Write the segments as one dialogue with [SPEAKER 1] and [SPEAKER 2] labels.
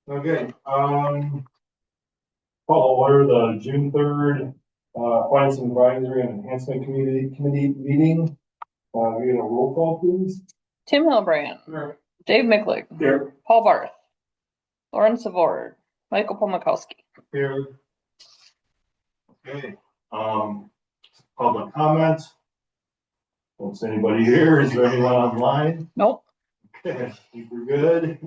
[SPEAKER 1] Okay, call order the June 3rd, Finance and Advisory and Enhancement Committee meeting. We get a roll call, please.
[SPEAKER 2] Tim Hillebrand,
[SPEAKER 1] Here.
[SPEAKER 2] Dave Micklig,
[SPEAKER 1] Here.
[SPEAKER 2] Paul Barth, Lauren Savard, Michael Pomykowski.
[SPEAKER 1] Here. Okay, public comment. Don't see anybody here. Is there anyone online?
[SPEAKER 2] Nope.
[SPEAKER 1] Okay, I think we're good.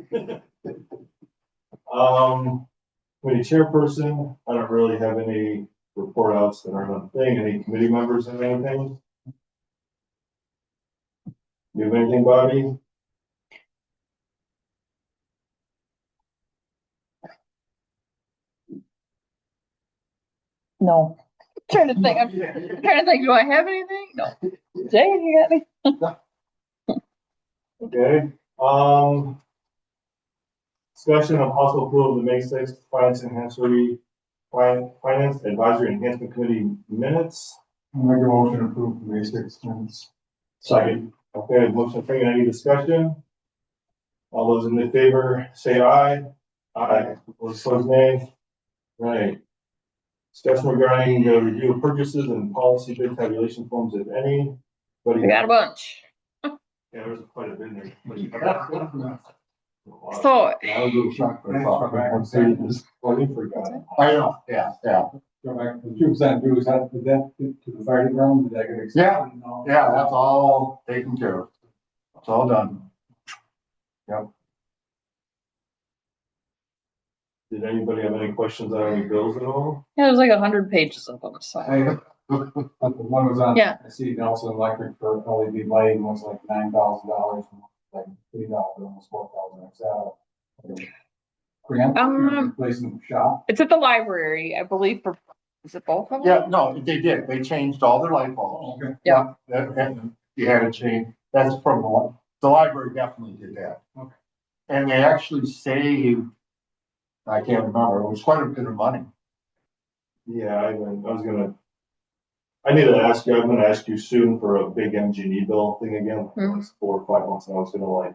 [SPEAKER 1] Committee chairperson, I don't really have any report outs that aren't on thing. Any committee members have anything? You have anything, Bobby?
[SPEAKER 2] No. I'm trying to think. I'm trying to think. Do I have anything? No. Jay, you got any?
[SPEAKER 1] Okay, discussion of possible approval of the May 6th Finance Advisory Enhancement Committee minutes.
[SPEAKER 3] Make a motion to approve the May 6th minutes.
[SPEAKER 1] Second. Okay, motion taken. Any discussion? All those in favor say aye. Aye. Those opposed, nay. Right. Discussion regarding the review of purchases and policy bid tabulation forms, if any. But
[SPEAKER 2] We got a bunch.
[SPEAKER 1] yeah, there's quite a bit in there.
[SPEAKER 2] So
[SPEAKER 3] I was a little shocked, but I thought back and say this.
[SPEAKER 1] Well, we forgot.
[SPEAKER 3] I know, yeah. Go back to the 2% due, is that, did that get to the fire ground? Did that get accepted?
[SPEAKER 4] Yeah.
[SPEAKER 3] No.
[SPEAKER 4] Yeah, that's all taken care of. It's all done.
[SPEAKER 1] Did anybody have any questions on any bills at all?
[SPEAKER 2] yeah, there's like 100 pages of them. So
[SPEAKER 3] One was on,
[SPEAKER 2] Yeah.
[SPEAKER 3] I see Nelson Electric for LED lighting was like $9,000, like $3,000, almost $4,000, like that. Grant, replacing the shop.
[SPEAKER 2] it's at the library, I believe. For is it both of them?
[SPEAKER 4] Yeah, no, they did. They changed all their light bulbs.
[SPEAKER 3] Okay.
[SPEAKER 2] Yeah.
[SPEAKER 4] And you had to change, that's from the library definitely did that.
[SPEAKER 3] Okay.
[SPEAKER 4] And they actually saved, I can't remember, it was quite a bit of money.
[SPEAKER 1] Yeah, I need to ask you, I'm gonna ask you soon for a big MG&E bill thing again, like 4 or 5 months, and I was gonna like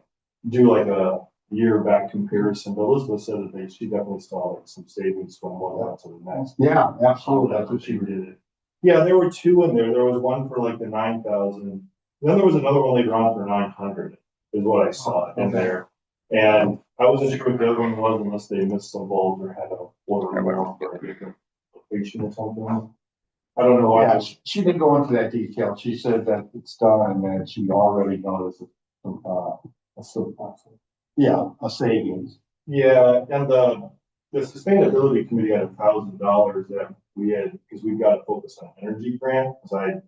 [SPEAKER 1] do like a year back comparison, but Elizabeth said that she definitely saw like some savings from one month to the next.
[SPEAKER 4] Yeah, absolutely.
[SPEAKER 1] That's what she did it. Yeah, there were two in there. There was one for like the 9,000. Then there was another one later on for 900 is what I saw in there. And I wasn't sure what the other one was unless they missed some bulbs or had to order more for a different location or something. I don't know.
[SPEAKER 4] Yeah, she didn't go into that detail. She said that it's done and that she already noticed a savings.
[SPEAKER 1] Yeah, and the sustainability committee had $1,000 that we had, because we've got to focus on energy grant, because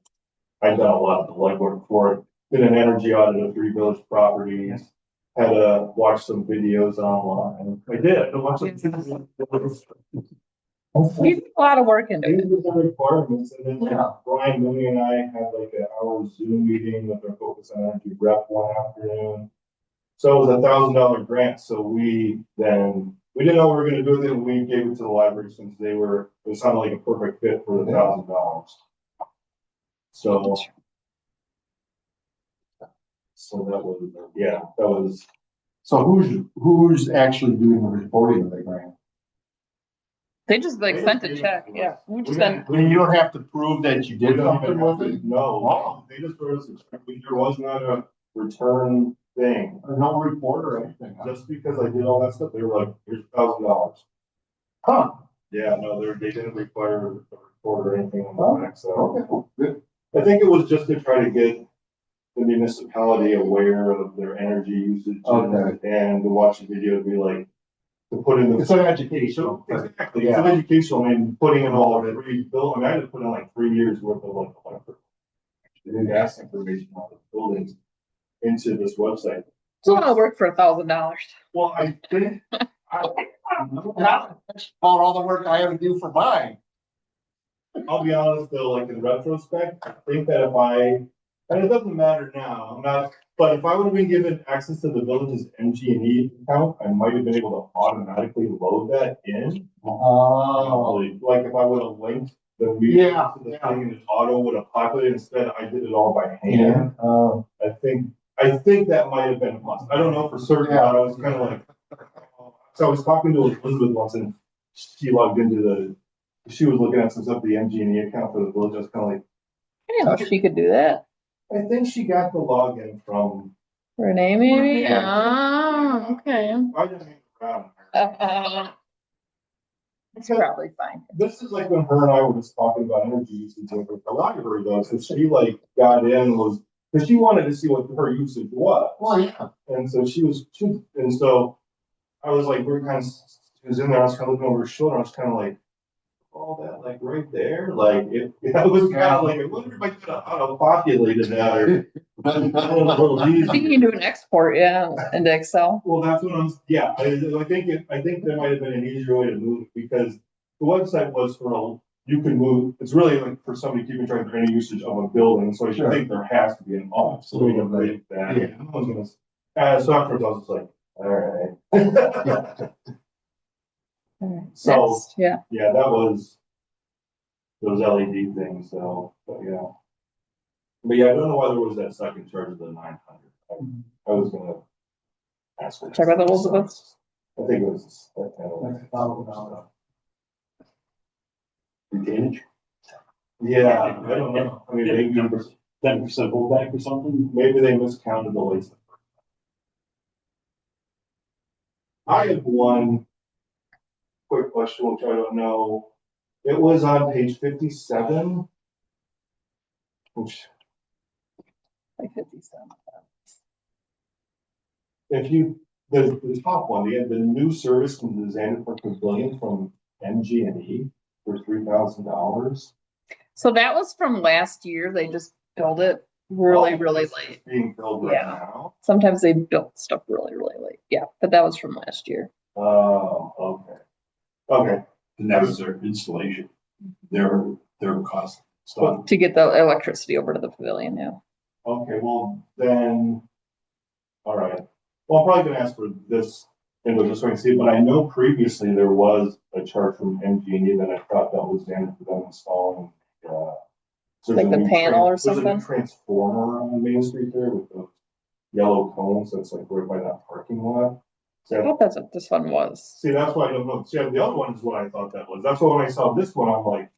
[SPEAKER 1] I've done a lot of the legwork for it. Did an energy audit of 3 village properties, had to watch some videos online. I did. I watched some videos.
[SPEAKER 2] You put a lot of work into it.
[SPEAKER 1] These were the requirements, and then
[SPEAKER 4] Yeah.
[SPEAKER 1] Brian Mooney and I had like an hour Zoom meeting with our focus on energy rep one afternoon. So it was $1,000 grant, so we didn't know what we were gonna do with it, and we gave it to the library since it sounded like a perfect fit for the $1,000. So that was,
[SPEAKER 4] So who's actually doing the reporting of the grant?
[SPEAKER 2] They just like sent a check. Yeah, we just sent.
[SPEAKER 4] I mean, you don't have to prove that you did something with it?
[SPEAKER 1] no, they just wrote us a check. There was not a return thing.
[SPEAKER 4] No report or anything?
[SPEAKER 1] Just because I did all that stuff, they were like, here's $1,000.
[SPEAKER 4] Huh,
[SPEAKER 1] Yeah, no, they didn't require a report or anything on the back, so.
[SPEAKER 4] okay, good.
[SPEAKER 1] I think it was just to try to get the municipality aware of their energy usage and to watch the video to be like, to put in the.
[SPEAKER 4] It's an educational.
[SPEAKER 1] Exactly, it's an educational, and putting in all of it, I had to put in like 3 years worth of like electric and gas information on the buildings into this website.
[SPEAKER 2] It's a lot of work for $1,000.
[SPEAKER 1] Well, I think,
[SPEAKER 4] About all the work I had to do for mine.
[SPEAKER 1] I'll be honest though, like in retrospect, I think that and it doesn't matter now, but if I would have been given access to the village's MG&E account, I might have been able to automatically load that in. Like if I would have linked the meter to the thing and the auto would have populated, instead I did it all by hand. I think that might have been a plus. I don't know for certain, but I was kind of like, So I was talking to Elizabeth once and she logged into she was looking at some stuff, the MG&E account for the village. I was kind of like,
[SPEAKER 2] I didn't know she could do that.
[SPEAKER 1] I think she got the login from,
[SPEAKER 2] Renee, maybe?
[SPEAKER 1] Yeah.
[SPEAKER 2] Oh, okay.
[SPEAKER 1] I didn't hang around.
[SPEAKER 2] It's probably fine.
[SPEAKER 1] This is like when her and I were just talking about energy usage over the library though, so she like got in, was, because she wanted to see what her usage was.
[SPEAKER 4] Well, yeah.
[SPEAKER 1] And so and so I was like, we're kind of, she was in there, I was kind of looking over her shoulder, I was kind of like, all that like right there, like it was kind of like, I wonder if I could have auto-populated that or.
[SPEAKER 2] I think you can do an export, yeah, into Excel.
[SPEAKER 1] Well, that's what yeah, I think there might have been an easier way to move it because the website was you can move, it's really like for somebody keeping track of any usage of a building, so I should think there has to be an off, so we can break that.
[SPEAKER 4] Yeah.
[SPEAKER 1] I was gonna, so afterwards I was just like, all right. So,
[SPEAKER 2] Next, yeah.
[SPEAKER 1] yeah, that was those LED things, so, but yeah. But yeah, I don't know why there was that second charge of the 900. I was gonna ask her.
[SPEAKER 2] Check with Elizabeth.
[SPEAKER 1] I think it was that kind
[SPEAKER 3] Like $1,000.
[SPEAKER 4] Retainage?
[SPEAKER 1] Yeah, I don't know. I mean, maybe
[SPEAKER 4] 10% holdback or something?
[SPEAKER 1] maybe they miscounted the lights. I have one quick question, which I don't know. It was on page 57, which
[SPEAKER 2] Like 57.
[SPEAKER 1] if the top one, the new service from the Xanderford Pavilion from MG&E for $3,000.
[SPEAKER 2] So that was from last year. They just built it really,
[SPEAKER 1] Oh,
[SPEAKER 2] really
[SPEAKER 1] it's
[SPEAKER 2] late.
[SPEAKER 1] being filled right
[SPEAKER 2] Yeah.
[SPEAKER 1] now.
[SPEAKER 2] Sometimes they built stuff really, really late. Yeah, but that was from last year.
[SPEAKER 1] Oh, okay. Okay.
[SPEAKER 4] And that was their installation, their cost. So
[SPEAKER 2] To get the electricity over to the pavilion, yeah.
[SPEAKER 1] Okay, well, then, all right. Well, I'm probably gonna ask for this invoice just so I can see it, but I know previously there was a charge from MG&E that I thought that was in for them installing, so
[SPEAKER 2] Like
[SPEAKER 1] there's a
[SPEAKER 2] the
[SPEAKER 1] new
[SPEAKER 2] panel or
[SPEAKER 1] there's a new
[SPEAKER 2] something?
[SPEAKER 1] transformer on Main Street there with the yellow cones, that's like right by that parking lot.
[SPEAKER 2] I
[SPEAKER 1] So,
[SPEAKER 2] thought that's what this one was.
[SPEAKER 1] see, that's why I don't know. See, the other one is what I thought that was. That's why when I saw this one, I'm like,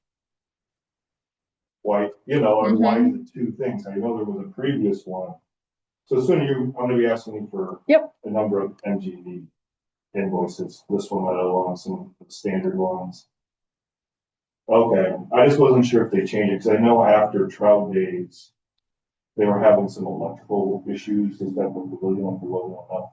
[SPEAKER 1] why, or why is it two things? I know there was a previous one. So soon I'm gonna be asking you for a number of MGD invoices. This one, that other one, some standard ones. Okay, I just wasn't sure if they changed it, because I know after Trout Days, they were having some electrical issues, is that what the pavilion, like, wasn't enough?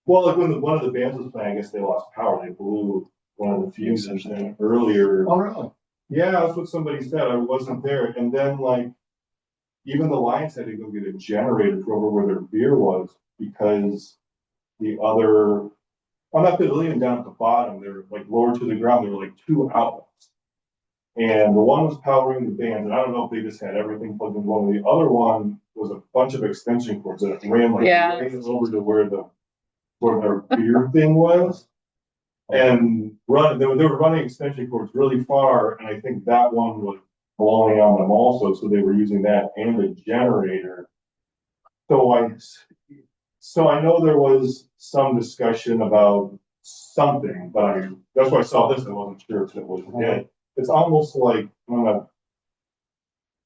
[SPEAKER 1] Well, like when one of the bands was playing, I guess they lost power, they blew one of the fuses in earlier.
[SPEAKER 4] Oh, really?
[SPEAKER 1] Yeah, that's what somebody said, I wasn't there, and then like, even the Lions had to go get a generator for over where their beer was, because the other, on that pavilion down at the bottom, they're like lower to the ground, there were like two outlets. And the one was powering the band, and I don't know if they just had everything plugged in one. The other one was a bunch of extension cords that ran like right over to where their beer thing was. And they were running extension cords really far, and I think that one was blowing on them also, so they were using that and the generator. So I know there was some discussion about something, but that's why I saw this, I wasn't sure if it was it. It's almost like,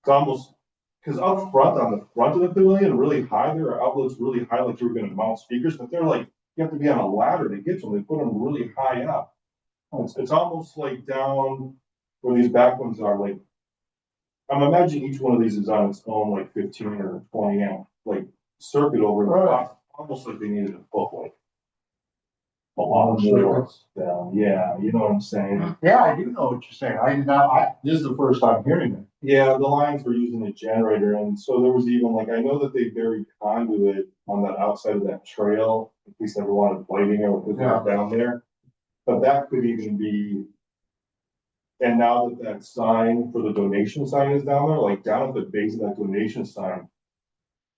[SPEAKER 1] because up front, on the front of the pavilion, really high, there are outlets really high, like you were gonna mount speakers, but they're like, you have to be on a ladder to get to them, they put them really high up. It's almost like down where these back ones are, like, I'm imagining each one of these is on its own, like 15 or 20 amp, like circuit over the top, almost like they needed to put like a lot more down. Yeah, you know what I'm saying?
[SPEAKER 4] Yeah, I do know what you're saying. This is the first time hearing it.
[SPEAKER 1] Yeah, the Lions were using a generator, and so there was even like, I know that they buried conduit on that outside of that trail, in case they ever wanted lighting or down there. But that could even be, and now that sign for the donation sign is down there, like down at the base of that donation sign,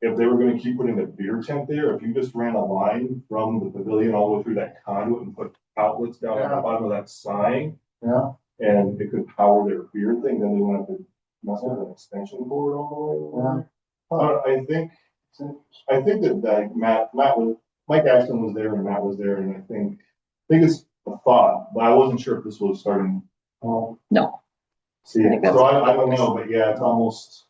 [SPEAKER 1] if they were gonna keep putting the beer tent there, if you just ran a line from the pavilion all the way through that conduit and put outlets down at the bottom of that sign.
[SPEAKER 4] Yeah.
[SPEAKER 1] And it could power their beer thing, then they wouldn't have to mess with an extension cord all the way over. I think that Mike Ashton was there and Matt was there, and I think think it's a thought, but I wasn't sure if this was starting.
[SPEAKER 3] Oh,
[SPEAKER 2] No,
[SPEAKER 1] See,
[SPEAKER 2] I think that's-
[SPEAKER 1] so I don't know, but yeah, it's almost.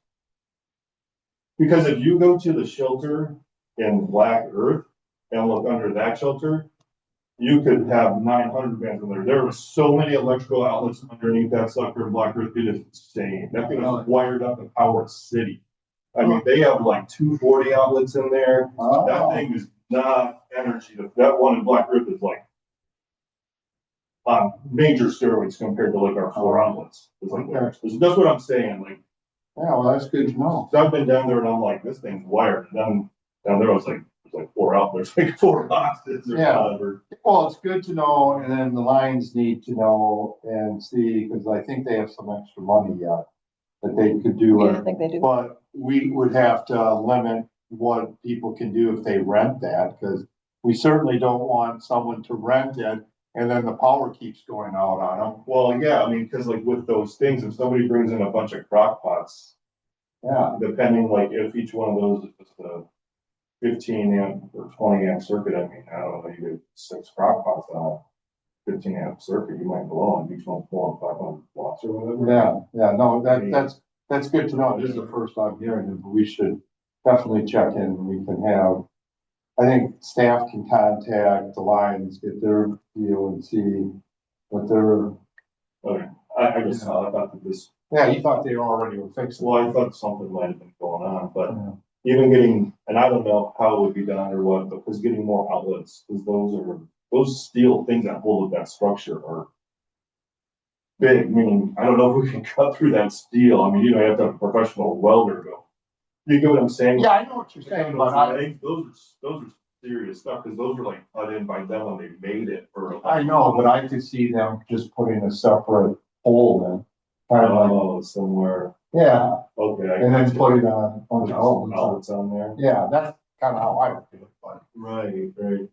[SPEAKER 1] Because if you go to the shelter in Black Earth and look under that shelter, you could have 900 bands in there. There were so many electrical outlets underneath that sucker in Black Earth, it is insane. That thing is wired up to power a city. I mean, they have like 240 outlets in there. That
[SPEAKER 3] Oh.
[SPEAKER 1] thing is not energy. That one in Black Earth is like major steroids compared to like our four outlets. It's like, that's what I'm saying. Like,
[SPEAKER 3] yeah, well, that's good to know.
[SPEAKER 1] so I've been down there and I'm like, this thing's wired. And then down there I was like, there's like four outlets, like four boxes or
[SPEAKER 3] Yeah.
[SPEAKER 1] whatever.
[SPEAKER 3] Well, it's good to know, and then the Lions need to know and see, because I think they have some extra money yet that they could do
[SPEAKER 2] yeah, I
[SPEAKER 3] it.
[SPEAKER 2] think they do.
[SPEAKER 3] But we would have to limit what people can do if they rent that, because we certainly don't want someone to rent it and then the power keeps going out on them.
[SPEAKER 1] Well, yeah, I mean, because like with those things, if somebody brings in a bunch of crock pots,
[SPEAKER 3] Yeah,
[SPEAKER 1] depending like if each one of those is just a 15 amp or 20 amp circuit, I mean, I don't know, you get 6 crock pots on a 15 amp circuit, you might blow on each one 400 or 500 watts or whatever.
[SPEAKER 3] yeah, no, that's good to know. This is the first I'm hearing it, but we should definitely check in. We can have, I think staff can contact the Lions, get their deal and see what they're,
[SPEAKER 1] Okay, I just thought that this,
[SPEAKER 3] yeah, you thought they already were fixed.
[SPEAKER 1] well, I thought something might have been going on, but
[SPEAKER 3] Yeah.
[SPEAKER 1] even getting, and I don't know how it would be done or what, but because getting more outlets, because those steel things that hold up that structure are big, meaning, I don't know if we can cut through that steel. I mean, you have to have a professional welder go. You get what I'm saying?
[SPEAKER 3] Yeah, I know what you're saying, but
[SPEAKER 1] Those are serious stuff, because those were like cut in by them when they made it for.
[SPEAKER 3] I know, but I could see them just putting a separate hole in. Kind of like,
[SPEAKER 1] Oh, somewhere,
[SPEAKER 3] yeah,
[SPEAKER 1] okay.
[SPEAKER 3] and then putting a bunch of holes.
[SPEAKER 1] Outlets on there.
[SPEAKER 3] Yeah, that's kind of how I would do it, but
[SPEAKER 1] Right, right.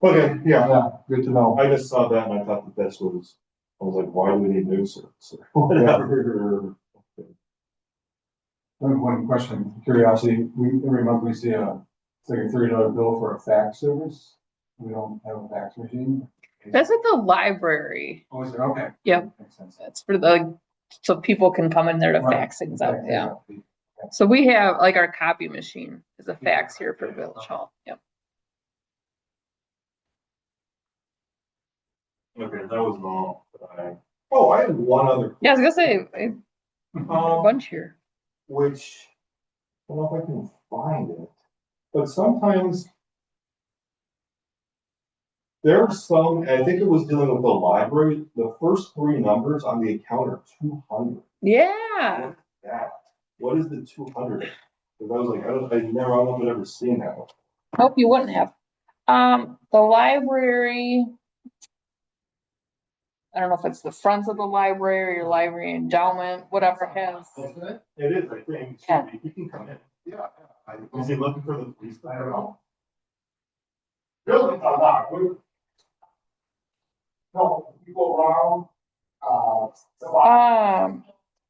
[SPEAKER 1] Okay, yeah,
[SPEAKER 3] yeah, good to know.
[SPEAKER 1] I just saw that and I thought that I was like, why do we need new service or whatever?
[SPEAKER 3] One question, curiosity, every month we see it's like a $30 bill for a fax service. We don't have a fax machine.
[SPEAKER 2] That's at the library.
[SPEAKER 3] Oh, is it? Okay.
[SPEAKER 2] Yep.
[SPEAKER 3] Makes sense.
[SPEAKER 2] That's for so people can come in there to
[SPEAKER 3] Right.
[SPEAKER 2] fax things out, yeah. So we have, like, our copy machine is a fax here for Village Hall, yep.
[SPEAKER 1] Okay, that was all. I had one other.
[SPEAKER 2] Yeah, I was gonna say, I have a
[SPEAKER 1] Um,
[SPEAKER 2] bunch here.
[SPEAKER 1] which, I don't know if I can find it, but sometimes there are some, I think it was dealing with the library, the first 3 numbers on the account are 200.
[SPEAKER 2] Yeah,
[SPEAKER 1] What is that? What is the 200? Because I was like, I don't know if I've ever seen that one.
[SPEAKER 2] hope you wouldn't have. The library. I don't know if it's the Friends of the Library or Library Endowment, whatever has.
[SPEAKER 1] Isn't it? It is, I think.
[SPEAKER 2] Yeah.
[SPEAKER 1] He can come in.
[SPEAKER 3] Yeah.
[SPEAKER 1] Is he looking for the police?
[SPEAKER 3] I don't know.
[SPEAKER 1] Building's unlocked.
[SPEAKER 3] No, you go around,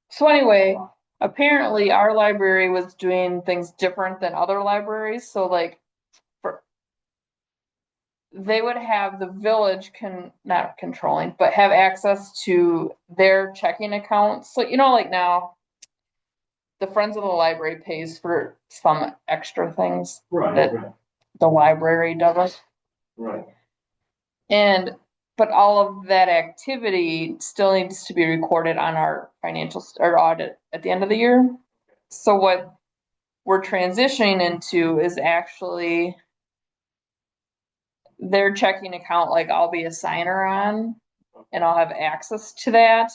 [SPEAKER 2] So anyway, apparently our library was doing things different than other libraries, so like they would have the village not controlling, but have access to their checking accounts. So, like now, the Friends of the Library pays for some extra things
[SPEAKER 1] Right,
[SPEAKER 2] that
[SPEAKER 1] right,
[SPEAKER 2] the library doesn't.
[SPEAKER 1] right.
[SPEAKER 2] But all of that activity still needs to be recorded on our our audit at the end of the year. So what we're transitioning into is actually their checking account, like I'll be a signer on and I'll have access to that.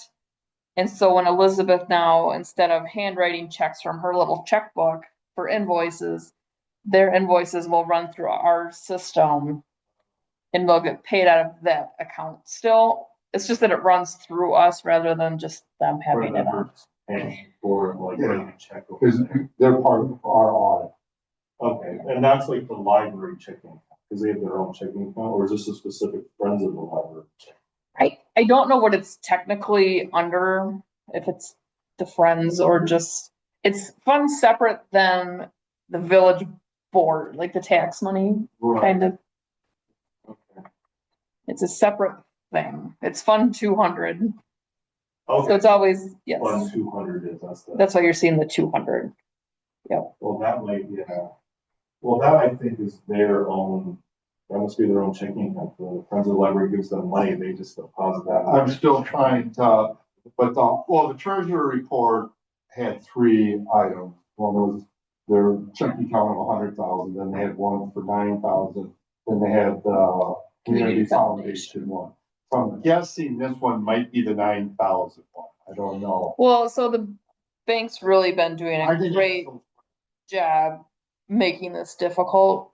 [SPEAKER 2] And so when Elizabeth now, instead of handwriting checks from her little checkbook for invoices, their invoices will run through our system and they'll get paid out of that account still. It's just that it runs through us rather than just them having it on.
[SPEAKER 1] For like, writing a check.
[SPEAKER 3] because they're part of our audit.
[SPEAKER 1] Okay, and that's like the library checking, account, because they have their own checking account, or is this a specific Friends of the Library?
[SPEAKER 2] I don't know what it's technically under, if it's the Friends or just, it's funds separate than the village board, like the tax money, kind of.
[SPEAKER 1] Okay.
[SPEAKER 2] It's a separate thing. It's Fund 200. So
[SPEAKER 1] Okay,
[SPEAKER 2] it's always, yes,
[SPEAKER 1] Fund 200 is,
[SPEAKER 2] that's why you're seeing the 200.
[SPEAKER 1] well, that might, yeah. Well, that I think is their own, that must be their own checking account. The Friends of the Library gives them money, they just deposit that.
[SPEAKER 3] I'm still trying to, but the treasurer report had three items. One was their checking account of 100,000, then they had one for 9,000, then they had, community foundation one. So I'm guessing this one might be the 9,000 one. I don't know.
[SPEAKER 2] Well, so the bank's really been doing
[SPEAKER 3] I
[SPEAKER 2] a
[SPEAKER 3] think
[SPEAKER 2] great job making this difficult.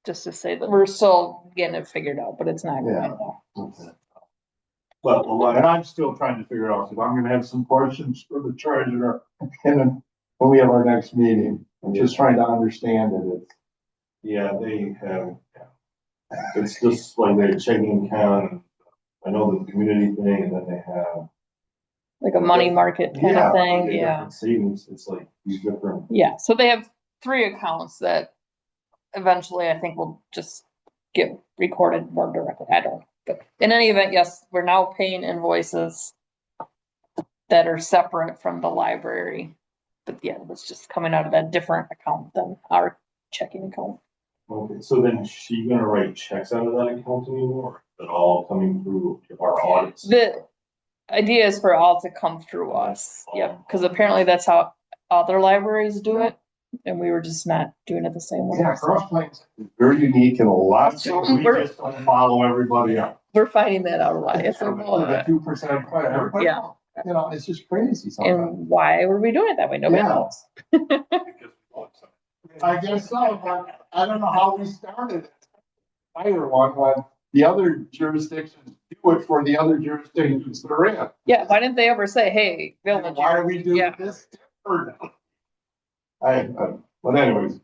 [SPEAKER 2] Just to say that we're still getting it figured out, but it's not going
[SPEAKER 3] Yeah.
[SPEAKER 2] well.
[SPEAKER 3] Okay. But, and I'm still trying to figure it out, because I'm gonna have some questions for the treasurer, and then when we have our next meeting, I'm just trying to understand it.
[SPEAKER 1] Yeah, they have, it's just like their checking account. I know the community thing, and then they have.
[SPEAKER 2] Like a money market kind of thing,
[SPEAKER 1] they
[SPEAKER 2] yeah.
[SPEAKER 1] different savings, it's like these different,
[SPEAKER 2] Yeah, so they have 3 accounts that eventually I think will just get recorded more directly. I don't know. But in any event, yes, we're now paying invoices that are separate from the library. But yeah, it's just coming out of a different account than our checking account.
[SPEAKER 1] okay, so then is she gonna write checks out of that account anymore? That all coming through our audits?
[SPEAKER 2] The idea is for all to come through us. Yep, because apparently that's how other libraries do it. And we were just not doing it the same way.
[SPEAKER 3] Yeah, Cross Plains is very unique in a lot of things, we
[SPEAKER 2] We're-
[SPEAKER 3] just don't follow everybody else.
[SPEAKER 2] We're finding that out a lot. Yes,
[SPEAKER 3] The 2% plan, everybody,
[SPEAKER 2] Yeah.
[SPEAKER 3] you know, it's just crazy sometimes.
[SPEAKER 2] And why were we doing it that way? Nobody
[SPEAKER 3] Yeah.
[SPEAKER 2] knows.
[SPEAKER 3] I guess so, but I don't know how we started it. Either one, but the other jurisdictions do it for the other jurisdictions they're in.
[SPEAKER 2] Yeah, why didn't they ever say, hey, village?
[SPEAKER 3] Why are we doing
[SPEAKER 2] Yeah.
[SPEAKER 3] this different? But anyways.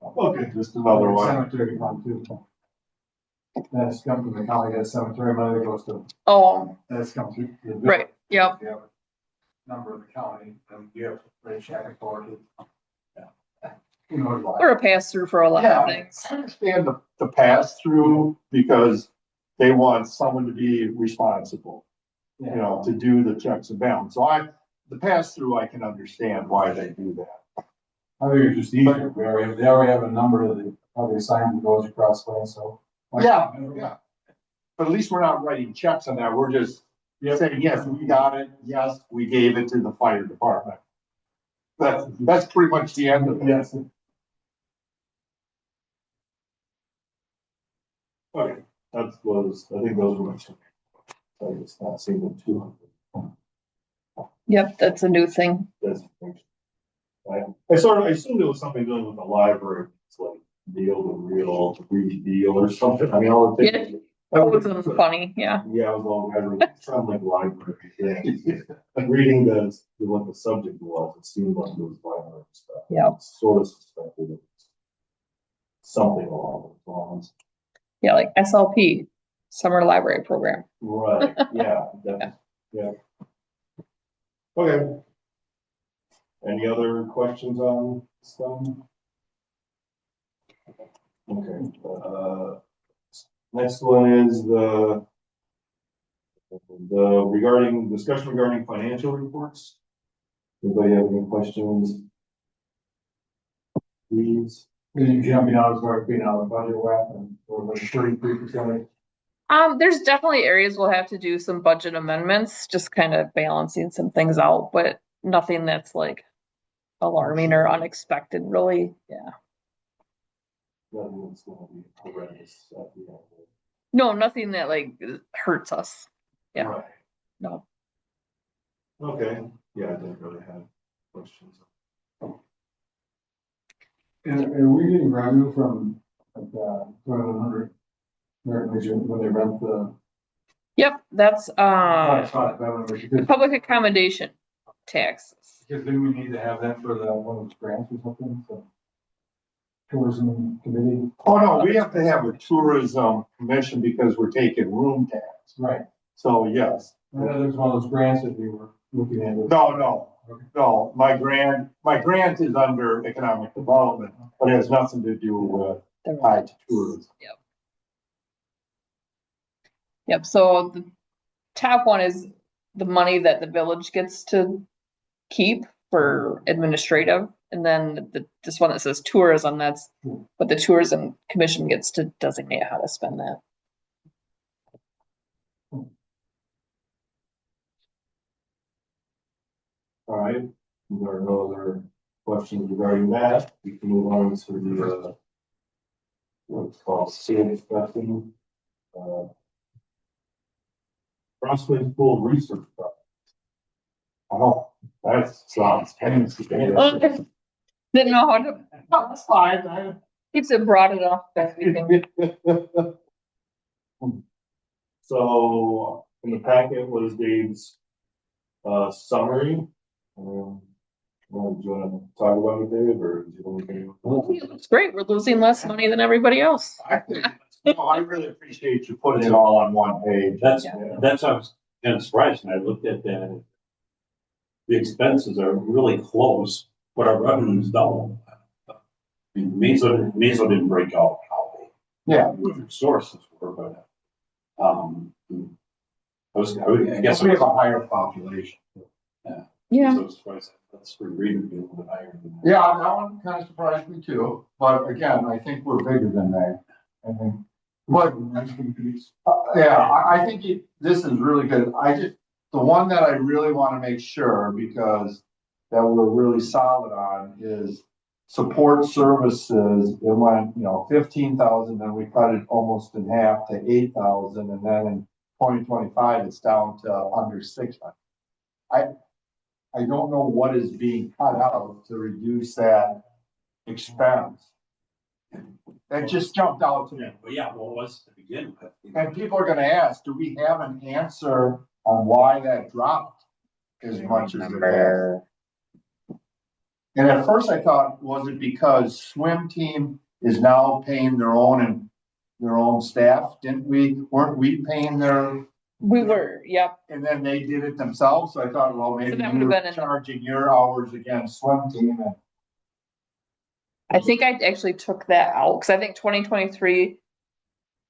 [SPEAKER 3] Okay, just another one.
[SPEAKER 4] Cemetery fund too. That's come from the county, that cemetery money that goes to,
[SPEAKER 2] Oh,
[SPEAKER 4] that's come through. the village.
[SPEAKER 2] right, yep.
[SPEAKER 4] You have a number of the county, and you have to write check for it. You know, why.
[SPEAKER 2] We're a pass through for a lot of
[SPEAKER 3] Yeah,
[SPEAKER 2] things.
[SPEAKER 3] I understand the pass through because they want someone to be responsible, you know, to do the checks and balance. So the pass through, I can understand why they do that.
[SPEAKER 4] I think it's just easier, they already have a number of the, how they assign the goes across lanes, so.
[SPEAKER 3] Yeah, yeah. But at least we're not writing checks on that. We're just saying, yes, we got it. Yes, we gave it to the fire department. That's pretty much the end of it.
[SPEAKER 4] Yes.
[SPEAKER 1] Okay, I think those were my two. I just not seeing the 200.
[SPEAKER 2] Yep, that's a new thing.
[SPEAKER 1] That's. I assumed it was something doing with the library, it's like deal to real, deal or something, I mean, all the things.
[SPEAKER 2] That was funny, yeah.
[SPEAKER 1] Yeah, it was all kind of sound like library thing. Reading what the subject was, it seemed like it was library stuff.
[SPEAKER 2] Yeah.
[SPEAKER 1] Sort of suspected it was something along those lines.
[SPEAKER 2] Yeah, like SLP, Summer Library Program.
[SPEAKER 1] Right, yeah, yeah. Okay. Any other questions on stuff? Okay, next one is the discussion regarding financial reports. Anybody have any questions? Please.
[SPEAKER 4] You jumping out as far as being out of the budget whack and or like 33%.
[SPEAKER 2] There's definitely areas we'll have to do some budget amendments, just kind of balancing some things out, but nothing that's like alarming or unexpected, really. Yeah.
[SPEAKER 1] Nothing that's gonna be horrendous at the end.
[SPEAKER 2] No, nothing that like hurts us. Yeah.
[SPEAKER 1] Right.
[SPEAKER 2] No.
[SPEAKER 1] Okay, yeah, I didn't really have questions.
[SPEAKER 4] And are we getting revenue from like 100 when they rent the?
[SPEAKER 2] Yep, that's
[SPEAKER 4] Because
[SPEAKER 2] public accommodation taxes.
[SPEAKER 4] then we need to have that for the one of those grants or something, so. Tourism committee.
[SPEAKER 3] Oh, no, we have to have a tourism commission because we're taking room tax.
[SPEAKER 4] Right.
[SPEAKER 3] So, yes.
[SPEAKER 4] I know there's one of those grants that we were looking at.
[SPEAKER 3] No, my grant is under economic development, but it has nothing to do with tied to tourism.
[SPEAKER 2] Yep. Yep, so the top one is the money that the village gets to keep for administrative. And then this one that says tourism, that's what the tourism commission gets to designate how to spend that.
[SPEAKER 1] All right, there are no other questions regarding that. We can move on to the what's called city discussion. Crossway School Research Project. Oh, that sounds fancy.
[SPEAKER 2] Didn't know how to,
[SPEAKER 1] That's fine.
[SPEAKER 2] keeps it broad enough that we can.
[SPEAKER 1] So in the packet was Dave's summary. Well, do you want to talk about it, Dave, or do you want to?
[SPEAKER 2] It's great, we're losing less money than everybody else.
[SPEAKER 3] I think, I really appreciate you putting it all on one page.
[SPEAKER 5] That's,
[SPEAKER 2] Yeah.
[SPEAKER 5] that's, I was kind of surprised when I looked at that. The expenses are really close, but our revenue's double. I mean, Meso didn't break out how
[SPEAKER 3] Yeah.
[SPEAKER 5] their sources were, but, I guess.
[SPEAKER 3] We have a higher population.
[SPEAKER 2] Yeah.
[SPEAKER 5] So surprised that's for reading a little bit higher than that.
[SPEAKER 3] Yeah, that one kind of surprised me too, but again, I think we're bigger than that. I think, but, I think this is really good. The one that I really want to make sure, because that we're really solid on is support services. It went, 15,000, then we cut it almost in half to 8,000, and then in 2025, it's down to under 600. I don't know what is being cut out to reduce that expense. That just jumped out to me.
[SPEAKER 5] But yeah, what was to begin with?
[SPEAKER 3] And people are gonna ask, do we have an answer on why that dropped as much as it has? And at first I thought, was it because swim team is now paying their own staff? Weren't we paying their?
[SPEAKER 2] We were, yep.
[SPEAKER 3] And then they did it themselves, so I thought, well, maybe
[SPEAKER 2] that
[SPEAKER 3] you
[SPEAKER 2] would've
[SPEAKER 3] were
[SPEAKER 2] been in-
[SPEAKER 3] charging your hours against swim team and.
[SPEAKER 2] I think I actually took that out, because I think 2023,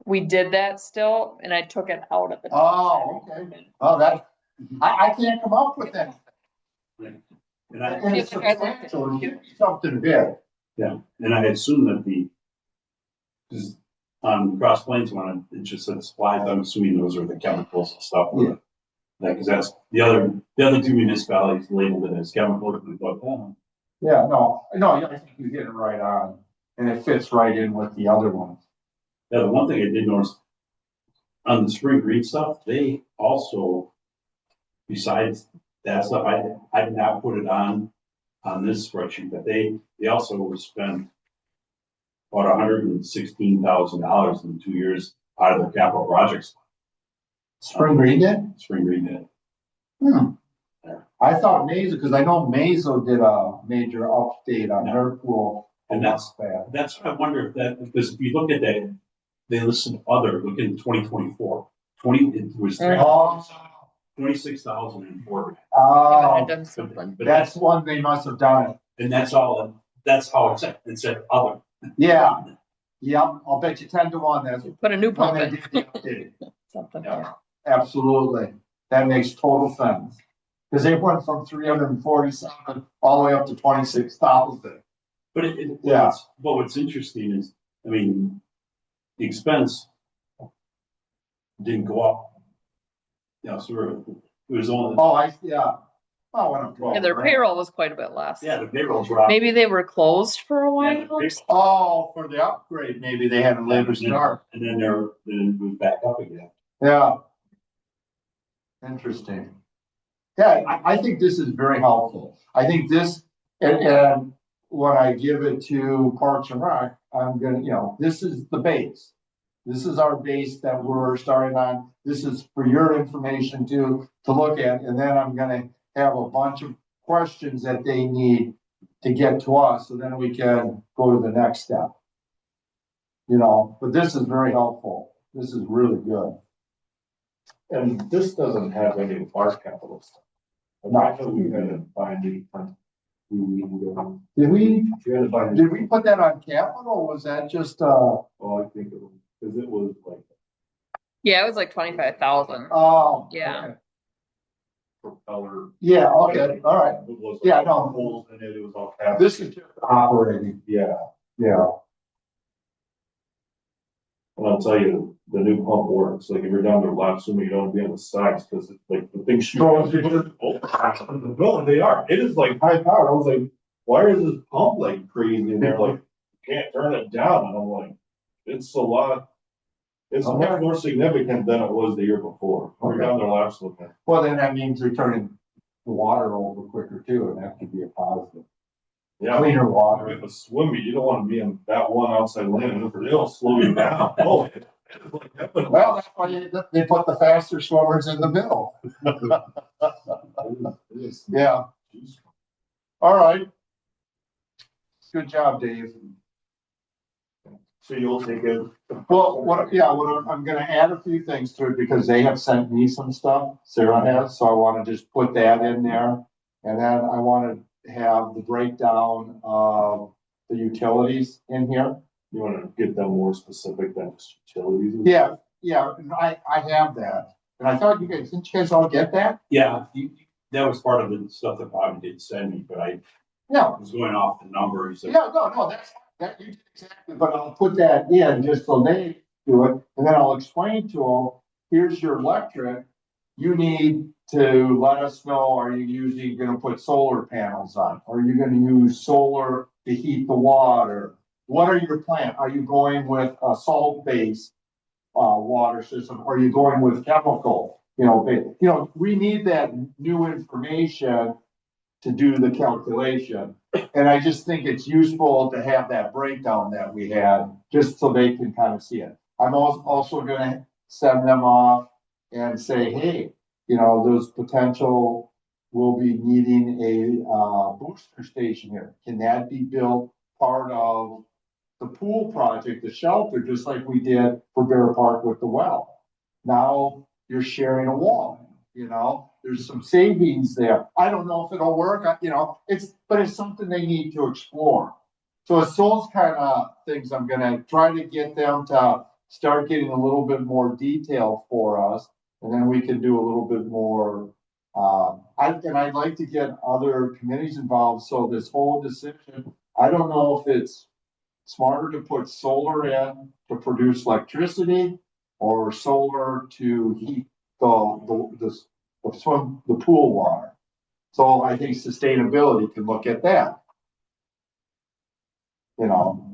[SPEAKER 2] we did that still, and I took it out of the.
[SPEAKER 3] Oh, okay. Oh, I can't come up with that.
[SPEAKER 5] And I,
[SPEAKER 3] And it's substantial, it's something big.
[SPEAKER 5] yeah, and I assume that because on Cross Plains one, it just said supplies, I'm assuming those are the chemicals and stuff.
[SPEAKER 3] Yeah.
[SPEAKER 5] Like, cause that's the other two municipalities labeled it as chemical, but,
[SPEAKER 3] Yeah, no, I think you hit it right on, and it fits right in with the other ones.
[SPEAKER 5] yeah, the one thing I did notice on the spring green stuff, they also, besides that stuff, I did not put it on this spreadsheet, but they also spent about $116,000 in 2 years out of their capital projects.
[SPEAKER 3] Spring Green did?
[SPEAKER 5] Spring green did.
[SPEAKER 3] I thought Mazo, because I know Mazo did a major update on their pool.
[SPEAKER 5] And that's what I wonder if that, because if you look at that, they listed other, look in 2024, it was
[SPEAKER 3] Oh,
[SPEAKER 5] 26,000 in four.
[SPEAKER 2] I done something.
[SPEAKER 5] But
[SPEAKER 3] that's one they must have done it.
[SPEAKER 5] and that's all, that's how it said other.
[SPEAKER 3] Yeah, I'll bet you 10-1, that's
[SPEAKER 2] Put a new
[SPEAKER 3] when
[SPEAKER 2] pump
[SPEAKER 3] they
[SPEAKER 2] in,
[SPEAKER 3] did the update.
[SPEAKER 2] something,
[SPEAKER 5] Yeah.
[SPEAKER 2] yeah.
[SPEAKER 3] Absolutely, that makes total sense. Because they went from 347 all the way up to 26,000.
[SPEAKER 5] But
[SPEAKER 3] Yeah.
[SPEAKER 5] But what's interesting is, I mean, the expense didn't go up. So it was only,
[SPEAKER 3] Oh, yeah. Oh, when I'm 12.
[SPEAKER 2] Yeah, their
[SPEAKER 3] right?
[SPEAKER 2] payroll was quite a bit less.
[SPEAKER 5] yeah, the payroll dropped.
[SPEAKER 2] Maybe they were closed for a
[SPEAKER 5] Yeah,
[SPEAKER 2] while.
[SPEAKER 5] the payroll-
[SPEAKER 3] Oh, for the upgrade, maybe they had a later start.
[SPEAKER 5] And then then it was back up again.
[SPEAKER 3] Yeah. Interesting. Yeah, I think this is very helpful. I think this, and when I give it to Parks and Rec, I'm gonna, this is the base. This is our base that we're starting on. This is for your information to look at, and then I'm gonna have a bunch of questions that they need to get to us, so then we can go to the next step. But this is very helpful. This is really good.
[SPEAKER 1] And this doesn't have any of our capital stuff. I know we had to find it.
[SPEAKER 3] Did we
[SPEAKER 1] We had to find it.
[SPEAKER 3] Did we put that on capital, or was that just,
[SPEAKER 1] Oh, I think it was, because it was like
[SPEAKER 2] Yeah, it was like 25,000.
[SPEAKER 3] Oh.
[SPEAKER 2] Yeah.
[SPEAKER 3] okay.
[SPEAKER 1] Propeller.
[SPEAKER 3] Yeah, okay, all right.
[SPEAKER 1] It was like
[SPEAKER 3] Yeah, no.
[SPEAKER 1] holes in it, it was all cast.
[SPEAKER 3] This is just operating,
[SPEAKER 1] Yeah,
[SPEAKER 3] yeah.
[SPEAKER 1] and I'll tell you, the new pump works, like if you're down there lap swimming, you don't wanna be on the sides, cause it's like the thing shoots. The building, they are, it is like high powered, I was like, why is this pump like crazy, and they're like, can't turn it down, and I'm like, it's a lot. It's
[SPEAKER 3] Okay.
[SPEAKER 1] much more significant than it was the year before, we're
[SPEAKER 3] Okay.
[SPEAKER 1] down there lap swimming.
[SPEAKER 3] Well, then that means you're turning the water over quicker too, and that could be a positive.
[SPEAKER 1] Yeah,
[SPEAKER 3] Cleaner water.
[SPEAKER 1] if a swim meet, you don't wanna be in that one outside lane, they'll slow you down. Oh, it's like heaven.
[SPEAKER 3] Well, that's why they put the faster swimmers in the middle. Yeah, all right. Good job, Dave.
[SPEAKER 1] So you'll take it.
[SPEAKER 3] Well, I'm gonna add a few things to it because they have sent me some stuff, Sarah has, so I wanna just put that in there. And then I wanna have the breakdown of the utilities in here.
[SPEAKER 1] You wanna get them more specific than just utilities?
[SPEAKER 3] Yeah, and I have that. And I thought didn't you guys all get that?
[SPEAKER 5] Yeah, that was part of the stuff that Bobby did send me, but I
[SPEAKER 3] No,
[SPEAKER 5] was going off the numbers.
[SPEAKER 3] yeah, no, that you did exactly, but I'll put that in just so they do it, and then I'll explain to them, here's your electric. You need to let us know, are you gonna put solar panels on? Are you gonna use solar to heat the water? What are your plans? Are you going with a salt-based water system? Are you going with chemical? We need that new information to do the calculation. And I just think it's useful to have that breakdown that we had, just so they can kind of see it. I'm also gonna send them off and say, hey, those potential will be needing a booster station here. Can that be built part of the pool project, the shelter, just like we did for Bear Park with the well? Now you're sharing a wall, there's some savings there. I don't know if it'll work, but it's something they need to explore. So it's those kind of things I'm gonna try to get them to start getting a little bit more detail for us, and then we can do a little bit more. I'd like to get other committees involved, so this whole decision, I don't know if it's smarter to put solar in to produce electricity or solar to heat the pool water. So I think sustainability can look at that.
[SPEAKER 5] Well,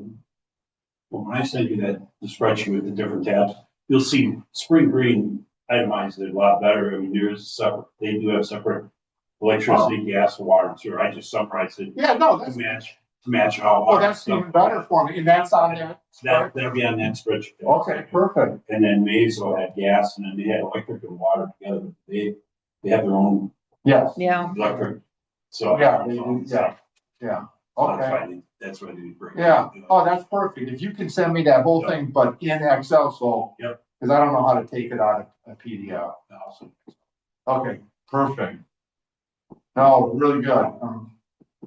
[SPEAKER 5] when I send you the spreadsheet with the different tabs, you'll see Spring Green itemized it a lot better. I mean, they do have separate electricity, gas, water, and sewer. I just summarized it
[SPEAKER 3] Yeah, no,
[SPEAKER 5] to match how.
[SPEAKER 3] oh, that's even better for me, and that's on there.
[SPEAKER 5] That'll be on that spreadsheet.
[SPEAKER 3] Okay, perfect.
[SPEAKER 5] And then Mazo had gas, and then they had electric and water together. They have their own
[SPEAKER 3] Yes.
[SPEAKER 2] Yeah.
[SPEAKER 5] electric. So
[SPEAKER 3] Yeah, they do, yeah. Okay.
[SPEAKER 5] That's why they bring.
[SPEAKER 3] Yeah. Oh, that's perfect. If you can send me that whole thing, but in Excel, so.
[SPEAKER 5] Yep.
[SPEAKER 3] Cause I don't know how to take it out of a PDF.
[SPEAKER 5] Awesome.
[SPEAKER 3] Okay, perfect. No, really good.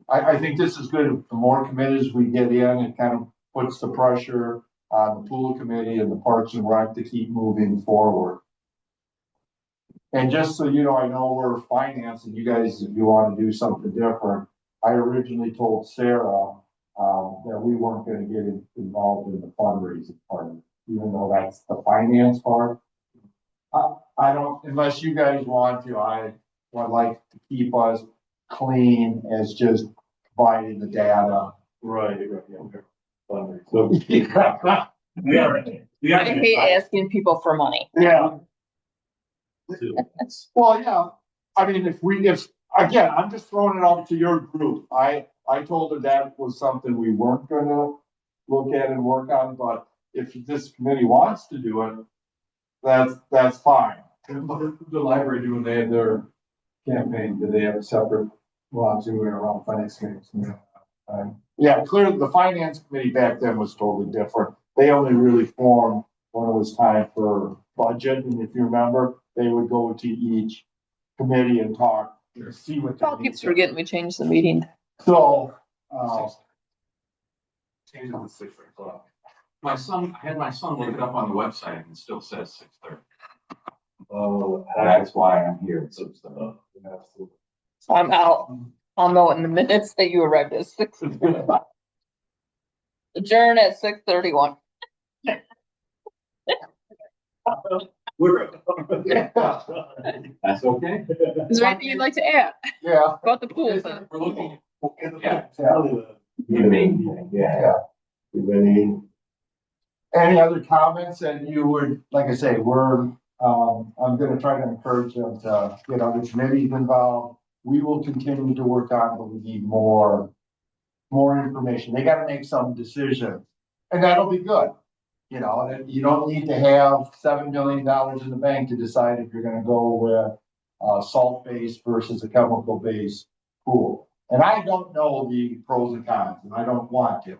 [SPEAKER 3] I think this is good. The more committees we get in, it kind of puts the pressure on the pool committee and the Parks and Rec to keep moving forward. And just so you know, I know we're financing you guys, if you want to do something different. I originally told Sarah that we weren't gonna get involved in the fundraising part of it, even though that's the finance part. I don't, unless you guys want to, I would like to keep us clean as just providing the data.
[SPEAKER 1] Right, yeah.
[SPEAKER 5] So we are.
[SPEAKER 2] I hate asking people for money.
[SPEAKER 3] Yeah, well, yeah, I mean, again, I'm just throwing it out to your group. I told her that was something we weren't gonna look at and work on, but if this committee wants to do it, that's fine.
[SPEAKER 4] The library doing, they had their campaign, did they have a separate, I'm doing around finance committees?
[SPEAKER 3] Yeah, clearly, the finance committee back then was totally different. They only really formed when it was time for budget, and if you remember, they would go to each committee and talk, see what.
[SPEAKER 2] Paul keeps forgetting we changed the meeting.
[SPEAKER 3] So,
[SPEAKER 1] Change it to 6 o'clock.
[SPEAKER 6] I had my son look it up on the website and it still says 6:30.
[SPEAKER 5] That's why I'm here. So,
[SPEAKER 2] So I'll know in the minutes that you arrived at 6. Adjourn at 6:31.
[SPEAKER 5] we're. That's okay.
[SPEAKER 2] Is there anything you'd like to add
[SPEAKER 3] Yeah.
[SPEAKER 2] about the pool? Then?
[SPEAKER 5] We're looking.
[SPEAKER 3] Yeah.
[SPEAKER 5] The main thing, yeah.
[SPEAKER 3] Any other comments? And you would, like I say, I'm gonna try to encourage them to get other committees involved. We will continue to work on, but we need more information. They gotta make some decisions, and that'll be good. You know, and you don't need to have $7 million in the bank to decide if you're gonna go with a salt-based versus a chemical-based pool. And I don't know the pros and cons, and I don't want to.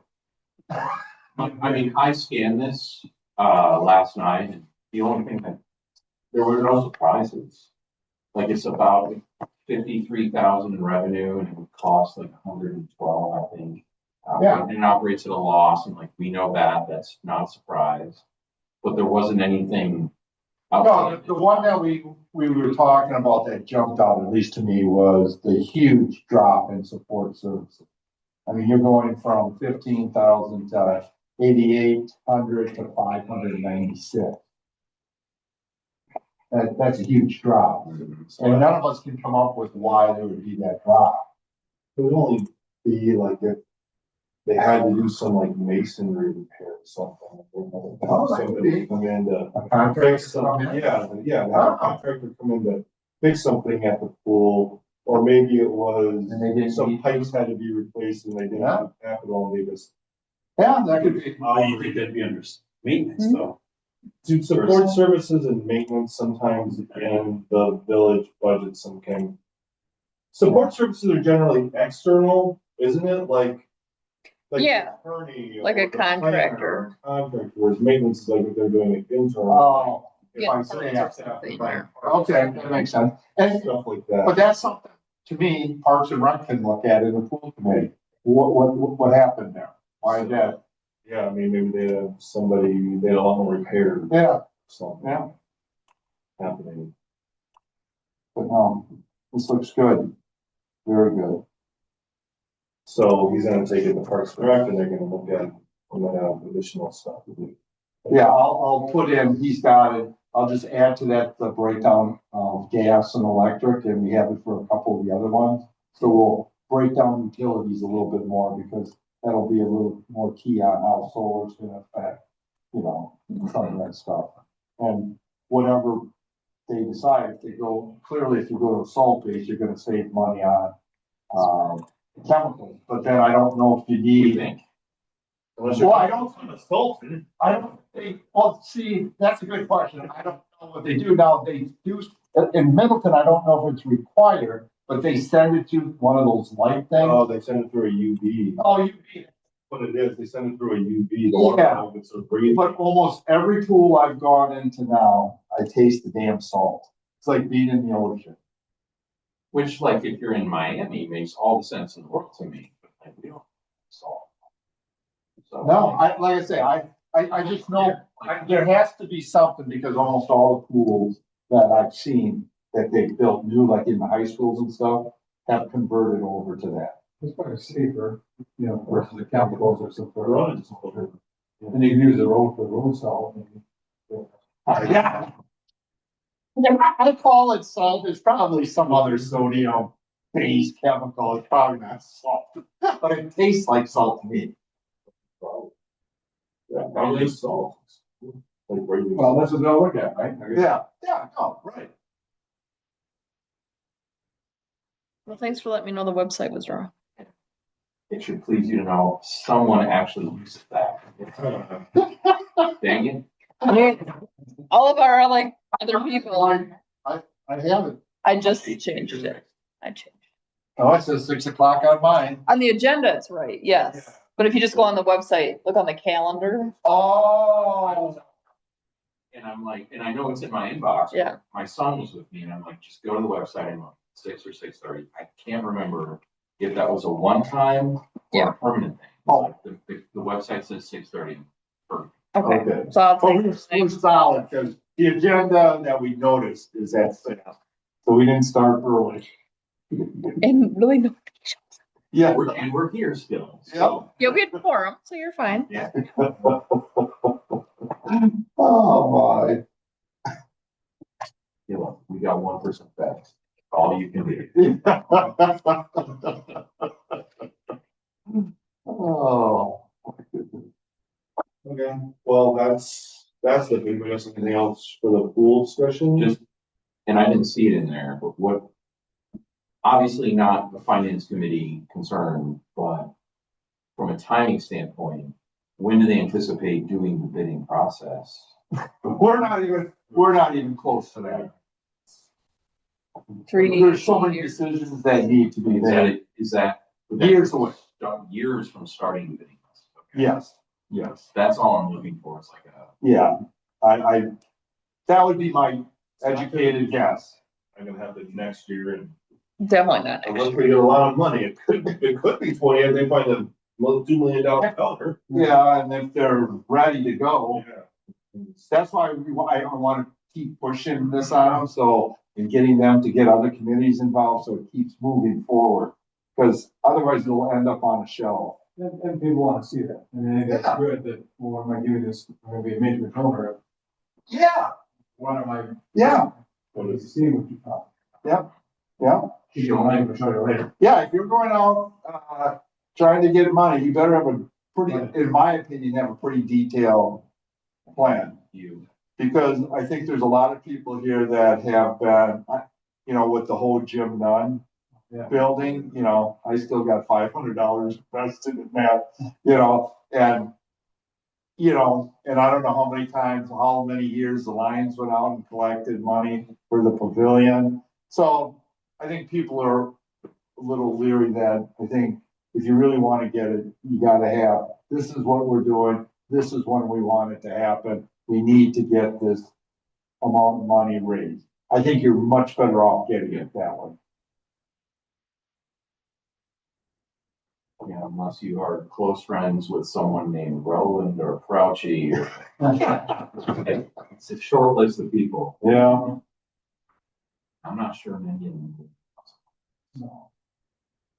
[SPEAKER 6] I mean, I scanned this, last night, and the only thing that, there were no surprises. Like, it's about 53,000 in revenue, and it would cost like 112, I think.
[SPEAKER 3] Yeah.
[SPEAKER 6] And it operates at a loss, and like, we know that, that's not a surprise. But there wasn't anything.
[SPEAKER 3] No, the one that we were talking about that jumped out, at least to me, was the huge drop in support services. I mean, you're going from 15,000 to 8,800 to 596. That's a huge drop. And none of us can come up with why there would be that drop.
[SPEAKER 1] It would only be like if they had to do some like masonry repair or something. Somebody come in to
[SPEAKER 3] A contractor
[SPEAKER 1] fix something,
[SPEAKER 3] come in?
[SPEAKER 1] yeah, have a contractor come in to fix something at the pool. Or maybe it was,
[SPEAKER 3] And they didn't
[SPEAKER 1] some
[SPEAKER 3] need-
[SPEAKER 1] pipes had to be replaced and they didn't
[SPEAKER 3] Yeah.
[SPEAKER 1] have capital and they just.
[SPEAKER 3] Yeah, that could be.
[SPEAKER 5] Oh, you think that'd be under maintenance though?
[SPEAKER 1] Dude, support services and maintenance sometimes in the village budget, some can. Support services are generally external, isn't it? Like the
[SPEAKER 2] Yeah,
[SPEAKER 1] attorney
[SPEAKER 2] like
[SPEAKER 1] or
[SPEAKER 2] a
[SPEAKER 1] the planner
[SPEAKER 2] contractor.
[SPEAKER 1] or Contractor, whereas maintenance is like if they're doing it internal,
[SPEAKER 3] Oh, if
[SPEAKER 2] Yeah,
[SPEAKER 3] I say
[SPEAKER 2] parts or
[SPEAKER 3] that,
[SPEAKER 2] something,
[SPEAKER 3] right.
[SPEAKER 2] or-
[SPEAKER 3] Okay, that makes sense. And,
[SPEAKER 1] stuff like that.
[SPEAKER 3] but that's something, to me, Parks and Rec can look at in the pool committee. What happened there? Why is that?
[SPEAKER 1] Yeah, I mean, maybe they have somebody, they had a lot more repair,
[SPEAKER 3] Yeah,
[SPEAKER 1] something
[SPEAKER 3] yeah,
[SPEAKER 1] happening.
[SPEAKER 3] but no, this looks good. Very good.
[SPEAKER 1] So he's gonna take it to Parks and Rec and they're gonna look at, I'm gonna have additional stuff to do.
[SPEAKER 3] Yeah, I'll put in, he's got it. I'll just add to that the breakdown of gas and electric, and we have it for a couple of the other ones. So we'll break down utilities a little bit more because that'll be a little more key on how solar's gonna affect, some of that stuff. And whatever they decide, if you go to salt base, you're gonna save money on, chemicals. But then I don't know if you
[SPEAKER 6] What do you
[SPEAKER 3] need.
[SPEAKER 6] think?
[SPEAKER 3] Well, I don't
[SPEAKER 1] Sultan.
[SPEAKER 3] I don't think, well, see, that's a good question. I don't know what they do now. They do, in Middleton, I don't know if it's required, but they send it to one of those light things.
[SPEAKER 1] Oh, they send it through a UV.
[SPEAKER 3] Oh,
[SPEAKER 1] What it is, they send it through a UV. The water
[SPEAKER 3] Yeah.
[SPEAKER 1] level gets so breathing.
[SPEAKER 3] but almost every pool I've gone into now, I taste the damn salt. It's like being in the ocean.
[SPEAKER 6] Which, like, if you're in Miami, makes all the sense in the world to me, but like, we don't have salt. So.
[SPEAKER 3] No, like I say, I just know, there has to be something because almost all the pools that I've seen that they built new, like in the high schools and stuff, have converted over to that.
[SPEAKER 4] It's probably safer, versus the chemicals or something.
[SPEAKER 1] Right.
[SPEAKER 4] And you can use the road for road salt.
[SPEAKER 3] Yeah. I call it salt, it's probably some other sodium based chemical, it's probably not salt, but it tastes like salt to me.
[SPEAKER 1] Yeah, probably salt. Like breathing.
[SPEAKER 4] Well, that's what they'll look at, right? I guess.
[SPEAKER 3] Yeah, no, right.
[SPEAKER 2] Well, thanks for letting me know the website was wrong.
[SPEAKER 6] It should please you to know, someone actually uses that. Dang it.
[SPEAKER 2] I mean, all of our like other people,
[SPEAKER 3] I haven't,
[SPEAKER 2] I just changed it. I changed.
[SPEAKER 3] oh, it says 6 o'clock on mine.
[SPEAKER 2] On the agenda, it's right, yes. But if you just go on the website, look on the calendar.
[SPEAKER 3] Oh.
[SPEAKER 6] And I'm like, and I know it's in my inbox.
[SPEAKER 2] Yeah.
[SPEAKER 6] My son was with me and I'm like, just go to the website and look, 6 or 6:30. I can't remember if that was a one-time or
[SPEAKER 2] Yeah.
[SPEAKER 6] a permanent thing.
[SPEAKER 3] Oh.
[SPEAKER 6] The website says 6:30.
[SPEAKER 2] Okay,
[SPEAKER 1] Okay.
[SPEAKER 2] so I'll
[SPEAKER 3] But
[SPEAKER 2] take.
[SPEAKER 3] we're solid, because the agenda that we noticed is at 6, so we didn't start early.
[SPEAKER 2] And really, no.
[SPEAKER 3] Yeah.
[SPEAKER 6] We're here still. So,
[SPEAKER 2] Yeah, we had quorum, so you're fine.
[SPEAKER 6] yeah.
[SPEAKER 3] Oh, my.
[SPEAKER 6] You know, we got 1% back. All you can do.
[SPEAKER 3] Oh.
[SPEAKER 1] Okay, well, that's the thing, but anything else for the pool discussion?
[SPEAKER 6] Just, and I didn't see it in there, but what, obviously not a finance committee concern, but from a timing standpoint, when do they anticipate doing the bidding process?
[SPEAKER 3] We're not even close to that.
[SPEAKER 2] 3D.
[SPEAKER 3] There's so many decisions that need to be made.
[SPEAKER 6] Is that?
[SPEAKER 3] Years away.
[SPEAKER 6] Years from starting the bidding process. Okay.
[SPEAKER 3] Yes, yes,
[SPEAKER 6] That's all I'm looking for. It's like a,
[SPEAKER 3] yeah. I, that would be my educated guess.
[SPEAKER 1] I'm gonna have it next year, and
[SPEAKER 2] Definitely not.
[SPEAKER 1] unless we get a lot of money, it could be 20, and they find a $2 million dollar.
[SPEAKER 3] Yeah, and if they're ready to go,
[SPEAKER 1] Yeah.
[SPEAKER 3] that's why I want to keep pushing this on them, so, and getting them to get other committees involved, so it keeps moving forward. Because otherwise it'll end up on a shelf.
[SPEAKER 4] And people wanna see that. I mean, I think that's good that, well, am I doing this, I'm gonna be a major donor.
[SPEAKER 3] Yeah,
[SPEAKER 4] What am I?
[SPEAKER 3] yeah,
[SPEAKER 4] What is, see what you thought.
[SPEAKER 3] yeah.
[SPEAKER 4] Keep your money, but show you later.
[SPEAKER 3] Yeah, if you're going out, trying to get money, you better have a pretty, in my opinion, have a pretty detailed plan. Because I think there's a lot of people here that have been, you know, with the whole Jim Nunn
[SPEAKER 4] Yeah.
[SPEAKER 3] building, you know, I still got $500 invested in that, you know, and, you know, and I don't know how many years the Lions went out and collected money for the pavilion. So I think people are a little leery that I think if you really want to get it, you gotta have, this is what we're doing, this is when we want it to happen. We need to get this amount of money raised. I think you're much better off getting it that way.
[SPEAKER 6] Yeah, unless you are close friends with someone named Roland or Crouchy or. It's a short list of people.
[SPEAKER 3] Yeah.
[SPEAKER 6] I'm not sure many of them.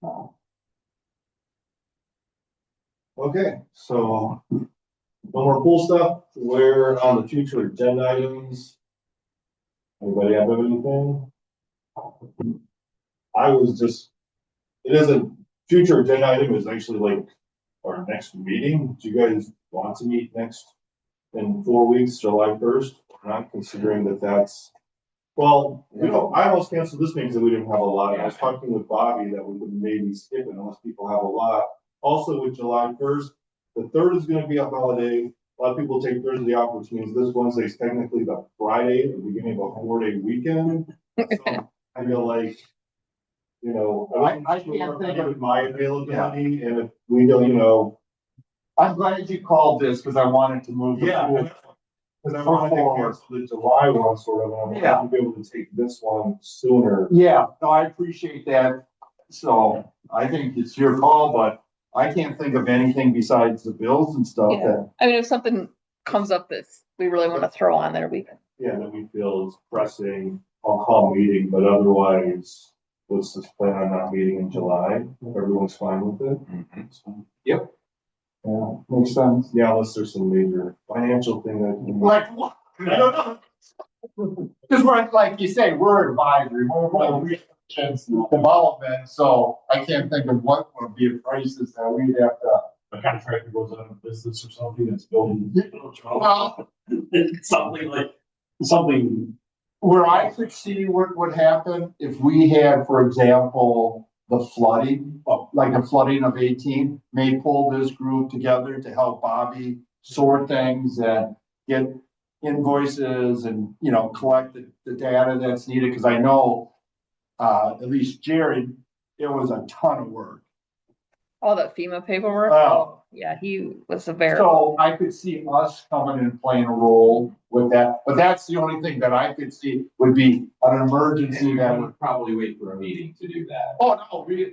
[SPEAKER 3] No.
[SPEAKER 1] Okay, so no more pool stuff. We're on the future agenda items. Anybody have anything? It is a future agenda item, is actually like our next meeting. Do you guys want to meet in 4 weeks, July 1st? Or not, considering that's, well, I almost canceled this meeting because we didn't have a lot. I was talking with Bobby that we would maybe skip it unless people have a lot. Also with July 1st, the 3rd is gonna be a holiday. A lot of people take Thursday off, which means this Wednesday is technically the Friday, the beginning of a 4-day weekend. So I feel like, you know,
[SPEAKER 3] I can't think of
[SPEAKER 1] my availability, and if we don't,
[SPEAKER 3] I'm glad you called this because I wanted to move.
[SPEAKER 1] because I wanted to cancel the July one sort of, and I want to be able to take this one sooner.
[SPEAKER 3] Yeah, no, I appreciate that. So I think it's your call, but I can't think of anything besides the bills and stuff that.
[SPEAKER 2] I mean, if something comes up that we really want to throw on there, we can.
[SPEAKER 1] Yeah, that we feel is pressing, I'll call meeting, but otherwise, let's just plan on not meeting in July. Everyone's fine with it?
[SPEAKER 6] Yep.
[SPEAKER 3] Yeah, makes sense.
[SPEAKER 1] Yeah, unless there's some major financial thing that.
[SPEAKER 3] Like what? I don't know. Cause we're, like you say, we're advisory, we're like research and development, so I can't think of what would be a crisis that we'd have to.
[SPEAKER 5] A contractor goes out of business or something that's building.
[SPEAKER 3] Well,
[SPEAKER 5] Something.
[SPEAKER 3] where I could see what would happen if we had, for example, the flooding, like the flooding of 18, may pull this group together to help Bobby sort things and get invoices and, you know, collect the data that's needed, because I know, at least Jared, it was a ton of work.
[SPEAKER 2] All that FEMA paperwork.
[SPEAKER 3] Oh.
[SPEAKER 2] Yeah, he was a very.
[SPEAKER 3] So I could see us coming and playing a role with that, but that's the only thing that I could see would be an emergency that
[SPEAKER 6] I
[SPEAKER 3] would.
[SPEAKER 6] would probably wait for a meeting to do that.
[SPEAKER 3] Oh, no,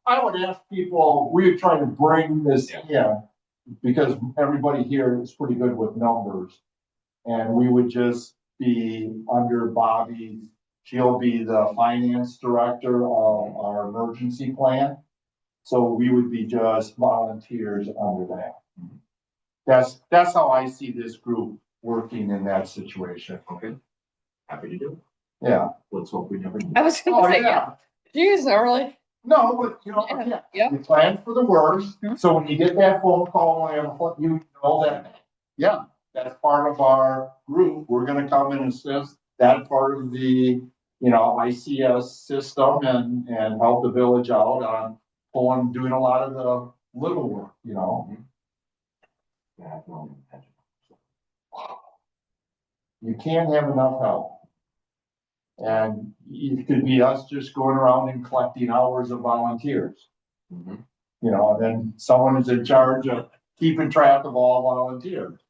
[SPEAKER 3] I would ask people, we would try to bring this in, because everybody here is pretty good with numbers. And we would just be under Bobby. She'll be the finance director of our emergency plan. So we would be just volunteers under that. That's how I see this group working in that situation.
[SPEAKER 6] Okay. Happy to do it.
[SPEAKER 3] Yeah.
[SPEAKER 6] Let's hope we never.
[SPEAKER 2] I was
[SPEAKER 3] Oh,
[SPEAKER 2] gonna say, yeah, geez, early.
[SPEAKER 3] No, but you know,
[SPEAKER 2] Yeah,
[SPEAKER 3] yeah,
[SPEAKER 2] yeah.
[SPEAKER 3] you plan for the worst,
[SPEAKER 2] Mhm.
[SPEAKER 3] so when you get that phone call, you know that, yeah, that's part of our group, we're gonna come and assist that part of the, ICS system and help the village out on doing a lot of the little work,
[SPEAKER 6] Yeah, I can only imagine.
[SPEAKER 3] You can't have enough help. And it could be us just going around and collecting hours of volunteers.
[SPEAKER 6] Mhm.
[SPEAKER 3] And then someone is in charge of keeping track of all volunteers.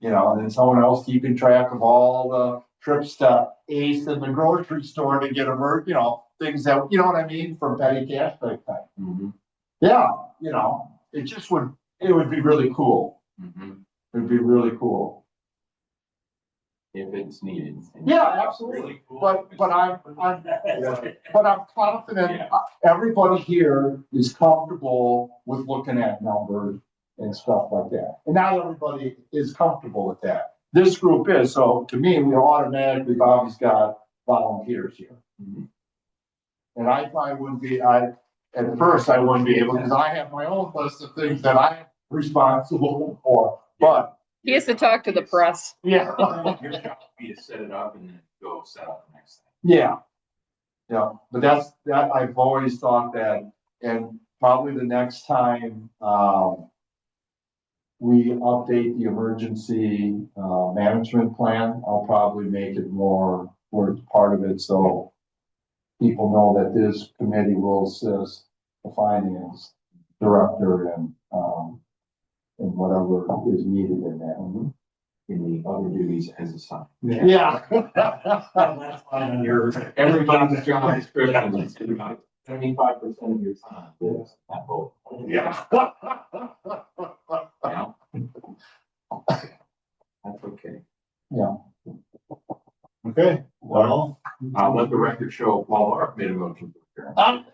[SPEAKER 3] And then someone else keeping track of all the trips to Ace in the grocery store to get things that, you know what I mean, from petty cash type thing.
[SPEAKER 6] Mhm.
[SPEAKER 3] Yeah, it would be really cool.
[SPEAKER 6] Mhm.
[SPEAKER 3] It'd be really cool.
[SPEAKER 6] If it's needed.
[SPEAKER 3] Yeah, absolutely. But I'm confident everybody here is comfortable with looking at numbers and stuff like that. And not everybody is comfortable with that. This group is, so to me, we automatically, Bobby's got volunteers here.
[SPEAKER 6] Mhm.
[SPEAKER 3] And I probably wouldn't be, at first I wouldn't be able, because I have my own list of things that I'm responsible for, but
[SPEAKER 2] He has to talk to the press.
[SPEAKER 3] yeah.
[SPEAKER 6] Your job would be to set it up and then go set up the next thing.
[SPEAKER 3] Yeah. Yeah, but I've always thought that, and probably the next time, we update the emergency, management plan, I'll probably make it more, or part of it, so people know that this committee will assist the finance director and whatever is needed in that.
[SPEAKER 6] In the other duties as assigned.
[SPEAKER 3] Yeah.
[SPEAKER 6] And your, everybody's job description is about 75% of your time. Is that whole.
[SPEAKER 3] Yeah.
[SPEAKER 6] Yeah. That's okay.
[SPEAKER 1] Okay, well,
[SPEAKER 6] I'll let the record show Paul Mark made a motion to adjourn.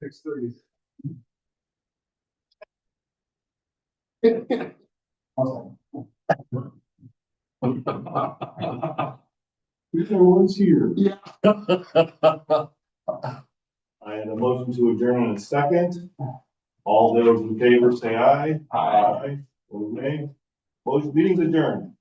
[SPEAKER 4] 6:30. Everyone's here.
[SPEAKER 3] Yeah.
[SPEAKER 1] I had a motion to adjourn in a second. All those in favor say aye.
[SPEAKER 3] Aye.
[SPEAKER 1] Those nay. Motion, meeting's adjourned.